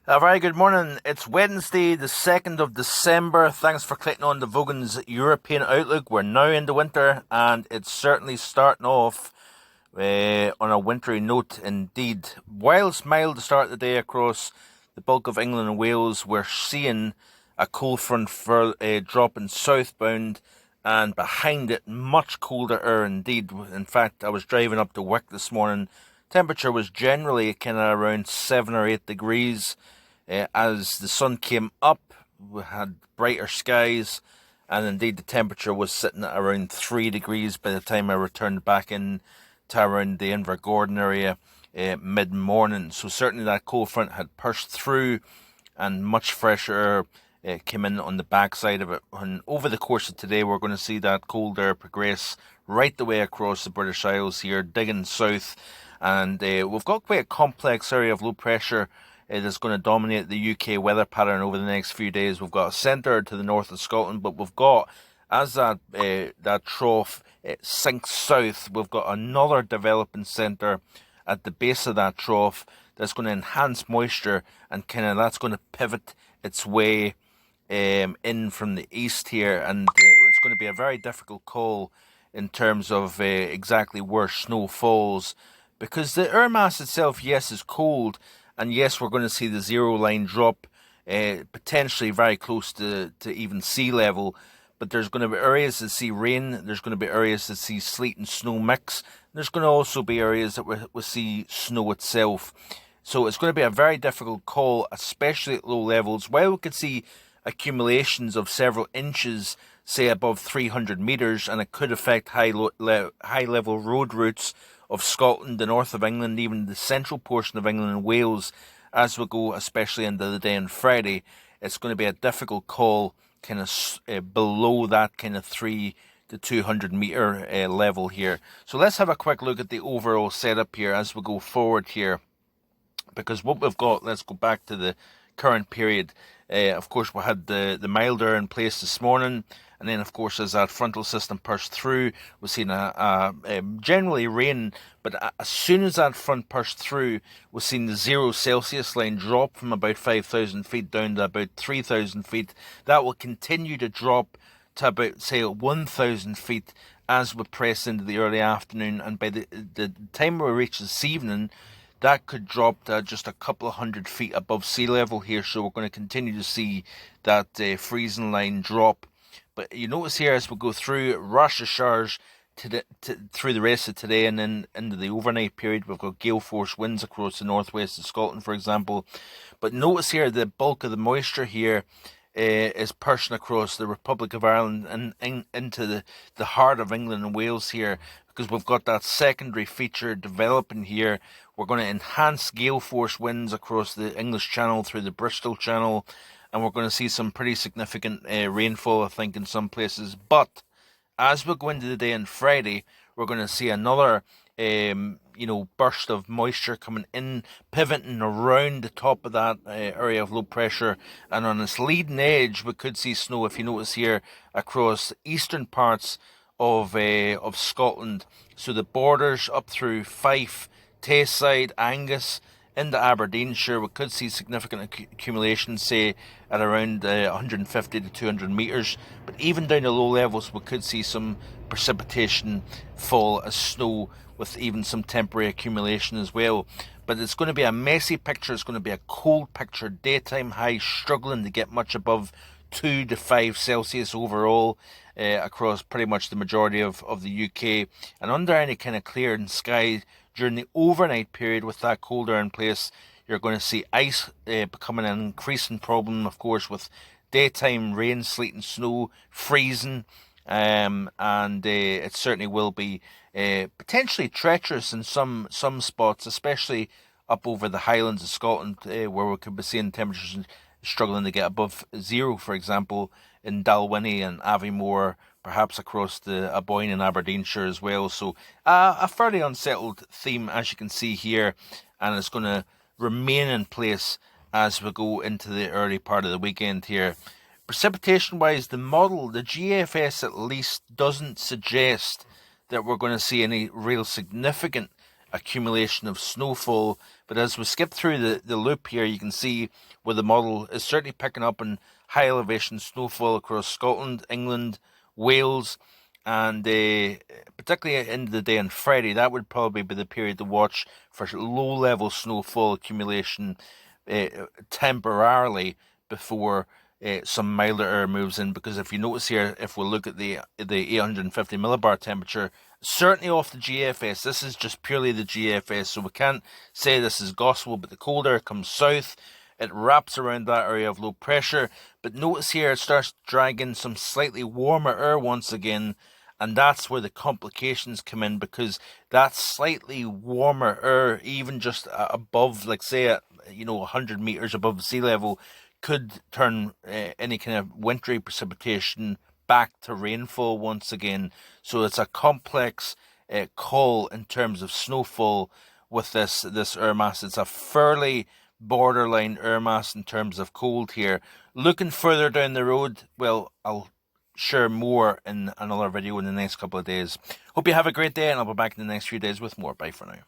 A very good morning. It's Wednesday, the 2nd of December. Thanks for clicking on the Vogan's European Outlook. We're now into winter, and it's certainly starting off on a wintry note indeed. Whilst mild to start the day across the bulk of England and Wales, we're seeing a cold front dropping southbound, and behind it, much colder air indeed. In fact, I was driving up to work this morning. Temperature was generally kind of around 7 or 8 degrees. As the sun came up, we had brighter skies, and indeed the temperature was sitting at around 3 degrees by the time I returned back in to around the Invergordon area mid-morning. So certainly that cold front had pushed through, and much fresher air came in on the backside of it. And over the course of today, we're going to see that cold air progress right the way across the British Isles here, digging south. And we've got quite a complex area of low pressure that's going to dominate the UK weather pattern over the next few days. We've got a centre to the north of Scotland, but we've got, as that trough sinks south, we've got another developing centre at the base of that trough that's going to enhance moisture, and kind of that's going to pivot its way in from the east here, and it's going to be a very difficult call in terms of exactly where snow falls, because the air mass itself, yes, is cold, and yes, we're going to see the zero line drop, potentially very close to even sea level. But there's going to be areas that see rain, there's going to be areas that see sleet and snow mix, there's going to also be areas that will see snow itself. So it's going to be a very difficult call, especially at low levels. While we could see accumulations of several inches, say above 300 metres, and it could affect high level road routes of Scotland, the north of England, even the central portion of England and Wales, as we go especially into the day on Friday. It's going to be a difficult call kind of below that kind of 3 to 200 metre level here. So let's have a quick look at the overall setup here as we go forward here, because what we've got, let's go back to the current period. Of course, we had the milder in place this morning, and then of course as that frontal system pushed through, we've seen a generally rain, but as soon as that front pushed through, we've seen the 0 Celsius line drop from about 5,000 feet down to about 3,000 feet. That will continue to drop to about, say, 1,000 feet as we press into the early afternoon, and by the time we reach this evening, that could drop to just a couple of 100 feet above sea level here. So we're going to continue to see that freezing line drop. But you notice here as we go through, rush of showers through the rest of today and then into the overnight period. We've got gale force winds across the northwest of Scotland, for example. But notice here the bulk of the moisture here is pushing across the Republic of Ireland and into the heart of England and Wales here, because we've got that secondary feature developing here. We're going to enhance gale force winds across the English Channel through the Bristol Channel, and we're going to see some pretty significant rainfall, I think, in some places. But as we go into the day on Friday, we're going to see another burst of moisture coming in, pivoting around the top of that area of low pressure, and on its leading edge we could see snow, if you notice here, across the eastern parts of Scotland. So the borders up through Fife, Tayside, Angus, into Aberdeenshire, we could see significant accumulation, say at around 150 to 200 metres. But even down to low levels, we could see some precipitation fall as snow, with even some temporary accumulation as well. But it's going to be a messy picture. It's going to be a cold picture. Daytime highs struggling to get much above 2 to 5 Celsius overall across pretty much the majority of the UK. And under any kind of clear sky during the overnight period, with that cold air in place, you're going to see ice becoming an increasing problem, of course, with daytime rain, sleet and snow, freezing, and it certainly will be potentially treacherous in some spots, especially up over the Highlands of Scotland, where we could be seeing temperatures struggling to get above 0, for example, in Dalwhinnie and Aviemore, perhaps across the Aboyne and Aberdeenshire as well. So a fairly unsettled theme, as you can see here, and it's going to remain in place as we go into the early part of the weekend here. Precipitation-wise, the model, the GFS at least, doesn't suggest that we're going to see any real significant accumulation of snowfall But as we skip through the loop here, you can see where the model is certainly picking up in high elevation snowfall across Scotland, England, Wales, and particularly at the end of the day on Friday. That would probably be the period to watch for low level snowfall accumulation temporarily before some milder air moves in, because if you notice here, if we look at the 850 millibar temperature, certainly off the GFS, this is just purely the GFS, so we can't say this is gospel, but the cold air comes south, it wraps around that area of low pressure, but notice here it starts dragging some slightly warmer air once again, and that's where the complications come in, because that slightly warmer air, even just above, like say, 100 meters above sea level, could turn any kind of wintry precipitation back to rainfall once again. So it's a complex call in terms of snowfall with this air mass. It's a fairly borderline air mass in terms of cold here. Looking further down the road, well, I'll share more in another video in the next couple of days. Hope you have a great day, and I'll be back in the next few days with more. Bye for now.